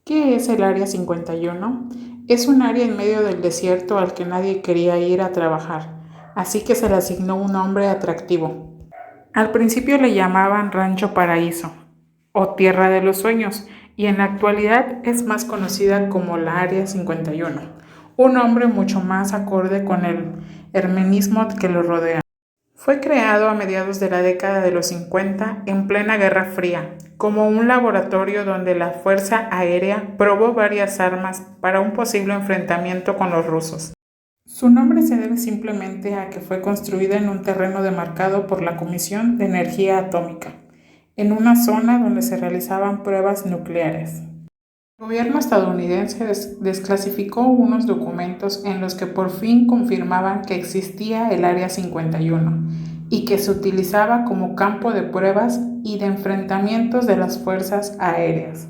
¿Qué es el Área 51? Es un área en medio del desierto al que nadie quería ir a trabajar, así que se le asignó un nombre atractivo. Al principio le llamaban Rancho Paraíso o Tierra de los Sueños, y en la actualidad es más conocida como la Área 51, un nombre mucho más acorde con el hermenismo que lo rodea. Fue creado a mediados de la década de los 50 en plena Guerra Fría, como un laboratorio donde la Fuerza Aérea probó varias armas para un posible enfrentamiento con los rusos. Su nombre se debe simplemente a que fue construida en un terreno demarcado por la Comisión de Energía Atómica, en una zona donde se realizaban pruebas nucleares. El gobierno estadounidense desclasificó unos documentos en los que por fin confirmaban que existía el Área 51 y que se utilizaba como campo de pruebas y de enfrentamientos de las fuerzas aéreas.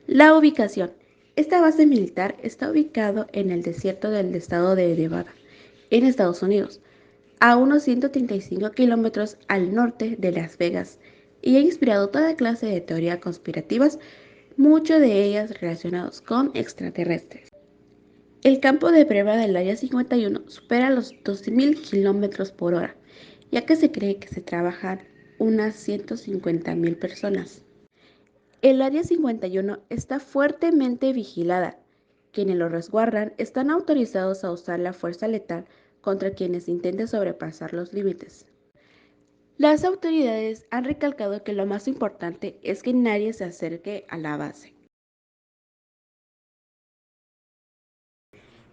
La ubicación. Esta base militar está ubicado en el desierto del estado de Nevada, en Estados Unidos, a unos 135 kilómetros al norte de Las Vegas, y ha inspirado toda clase de teorías conspirativas, muchas de ellas relacionadas con extraterrestres. El campo de prueba del Área 51 supera los 12.000 kilómetros por hora, ya que se cree que se trabajan unas 150.000 personas. El Área 51 está fuertemente vigilada. Quienes lo resguardan están autorizados a usar la fuerza letal contra quienes intenten sobrepasar los límites. Las autoridades han recalcado que lo más importante es que nadie se acerque a la base.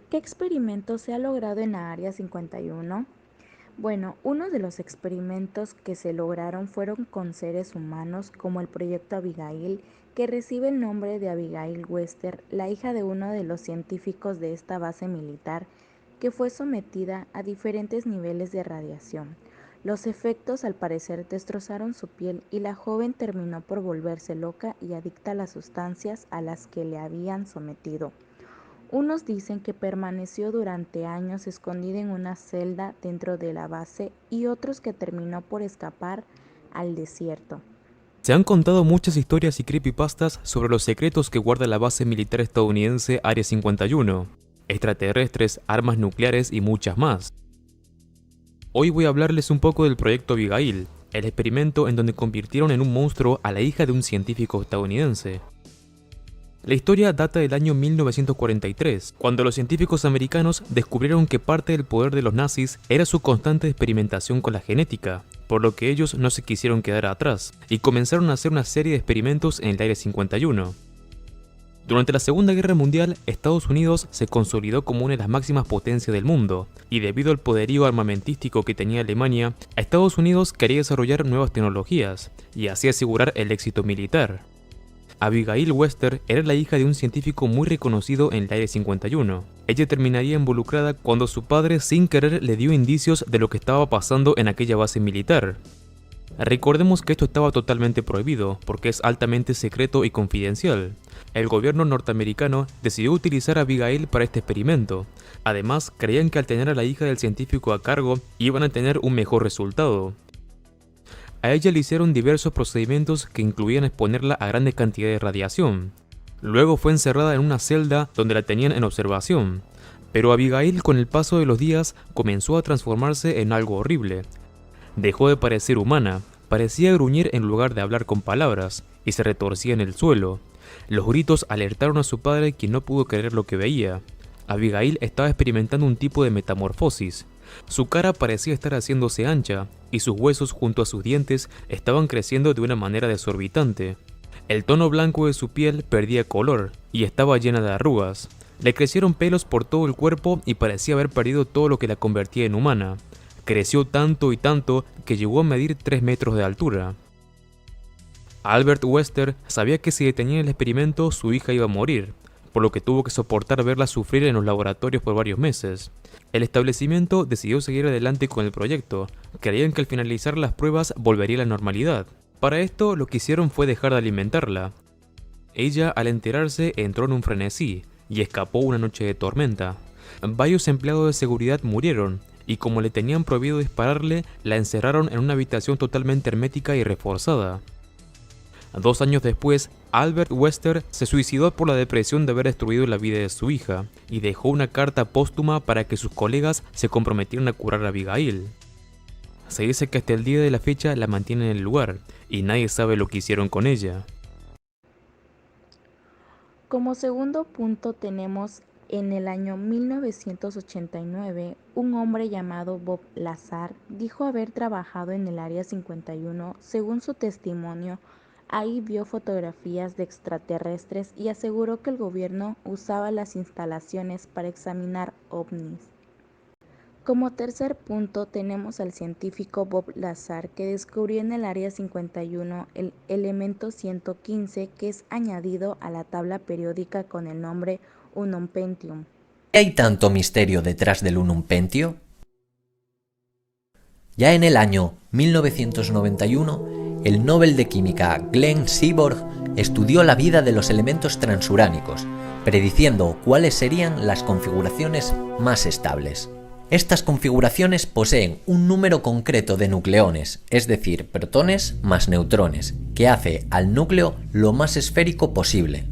¿Qué experimento se ha logrado en la Área 51? Bueno, uno de los experimentos que se lograron fueron con seres humanos, como el proyecto Abigail, que recibe el nombre de Abigail Wester, la hija de uno de los científicos de esta base militar, que fue sometida a diferentes niveles de radiación. Los efectos al parecer destrozaron su piel y la joven terminó por volverse loca y adicta a las sustancias a las que le habían sometido. Unos dicen que permaneció durante años escondida en una celda dentro de la base y otros que terminó por escapar al desierto. Se han contado muchas historias y creepypastas sobre los secretos que guarda la base militar estadounidense Área 51, extraterrestres, armas nucleares y muchas más. Hoy voy a hablarles un poco del proyecto Abigail, el experimento en donde convirtieron en un monstruo a la hija de un científico estadounidense. La historia data del año 1943, cuando los científicos americanos descubrieron que parte del poder de los nazis era su constante experimentación con la genética, por lo que ellos no se quisieron quedar atrás, y comenzaron a hacer una serie de experimentos en el Área 51. Durante la Segunda Guerra Mundial, Estados Unidos se consolidó como una de las máximas potencias del mundo, y debido al poderío armamentístico que tenía Alemania, Estados Unidos quería desarrollar nuevas tecnologías, y así asegurar el éxito militar. Abigail Wester era la hija de un científico muy reconocido en el Área 51. Ella terminaría involucrada cuando su padre sin querer le dio indicios de lo que estaba pasando en aquella base militar. Recordemos que esto estaba totalmente prohibido, porque es altamente secreto y confidencial. El gobierno norteamericano decidió utilizar a Abigail para este experimento. Además, creían que al tener a la hija del científico a cargo, iban a tener un mejor resultado. A ella le hicieron diversos procedimientos que incluían exponerla a grandes cantidades de radiación. Luego fue encerrada en una celda donde la tenían en observación. Pero Abigail, con el paso de los días, comenzó a transformarse en algo horrible. Dejó de parecer humana, parecía gruñir en lugar de hablar con palabras, y se retorcía en el suelo. Los gritos alertaron a su padre, quien no pudo creer lo que veía. Abigail estaba experimentando un tipo de metamorfosis. Su cara parecía estar haciéndose ancha, y sus huesos junto a sus dientes estaban creciendo de una manera desorbitante. El tono blanco de su piel perdía color, y estaba llena de arrugas. Le crecieron pelos por todo el cuerpo y parecía haber perdido todo lo que la convertía en humana. Creció tanto y tanto que llegó a medir 3 metros de altura. Albert Wester sabía que si detenía el experimento su hija iba a morir, por lo que tuvo que soportar verla sufrir en los laboratorios por varios meses. El establecimiento decidió seguir adelante con el proyecto, creían que al finalizar las pruebas volvería a la normalidad. Para esto lo que hicieron fue dejar de alimentarla. Ella, al enterarse, entró en un frenesí y escapó una noche de tormenta. Varios empleados de seguridad murieron, y como le tenían prohibido dispararle, la encerraron en una habitación totalmente hermética y reforzada. 2 años después, Albert Wester se suicidó por la depresión de haber destruido la vida de su hija y dejó una carta póstuma para que sus colegas se comprometieran a curar a Abigail. Se dice que hasta el día de la fecha la mantienen en el lugar y nadie sabe lo que hicieron con ella. Como segundo punto tenemos en el año 1989, un hombre llamado Bob Lazar dijo haber trabajado en el Área 51. Según su testimonio, ahí vio fotografías de extraterrestres y aseguró que el gobierno usaba las instalaciones para examinar ovnis. Como tercer punto tenemos al científico Bob Lazar, que descubrió en el Área 51 el elemento 115, que es añadido a la tabla periódica con el nombre Unum Pentium. ¿Qué hay tanto misterio detrás del Unum Pentio? Ya en el año 1991, el Nobel de Química Glenn Seaborg estudió la vida de los elementos transuránicos, prediciendo cuáles serían las configuraciones más estables. Estas configuraciones poseen un número concreto de nucleones, es decir, protones más neutrones, que hace al núcleo lo más esférico posible.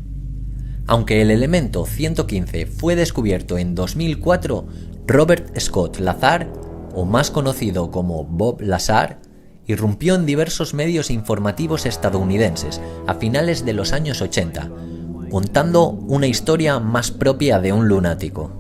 Aunque el elemento 115 fue descubierto en 2004, Robert Scott Lazar, o más conocido como Bob Lazar, irrumpió en diversos medios informativos estadounidenses a finales de los años 80, contando una historia más propia de un lunático.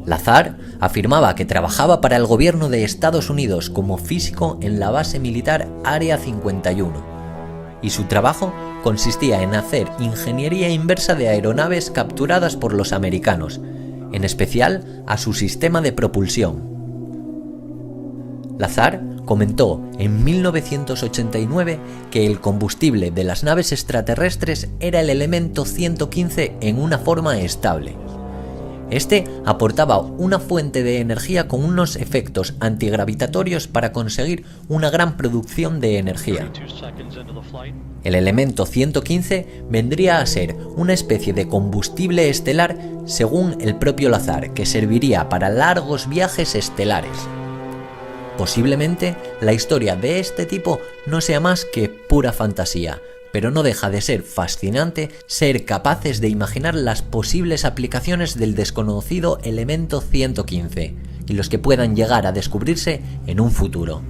Lazar afirmaba que trabajaba para el gobierno de Estados Unidos como físico en la base militar Área 51, y su trabajo consistía en hacer ingeniería inversa de aeronaves capturadas por los americanos, en especial a su sistema de propulsión. Lazar comentó en 1989 que el combustible de las naves extraterrestres era el elemento 115 en una forma estable. Este aportaba una fuente de energía con unos efectos antigravitatorios para conseguir una gran producción de energía. El elemento 115 vendría a ser una especie de combustible estelar según el propio Lazar, que serviría para largos viajes estelares. Posiblemente la historia de este tipo no sea más que pura fantasía, pero no deja de ser fascinante ser capaces de imaginar las posibles aplicaciones del desconocido elemento 115 y los que puedan llegar a descubrirse en un futuro.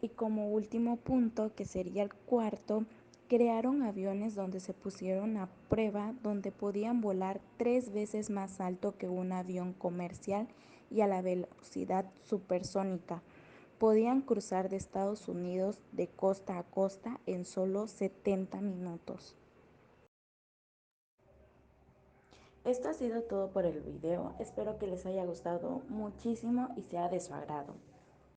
Y como último punto, que sería el cuarto, crearon aviones donde se pusieron a prueba, donde podían volar 3 veces más alto que un avión comercial y a la velocidad supersónica. Podían cruzar de Estados Unidos de costa a costa en solo 70 minutos. Esto ha sido todo por el video. Espero que les haya gustado muchísimo y sea de su agrado.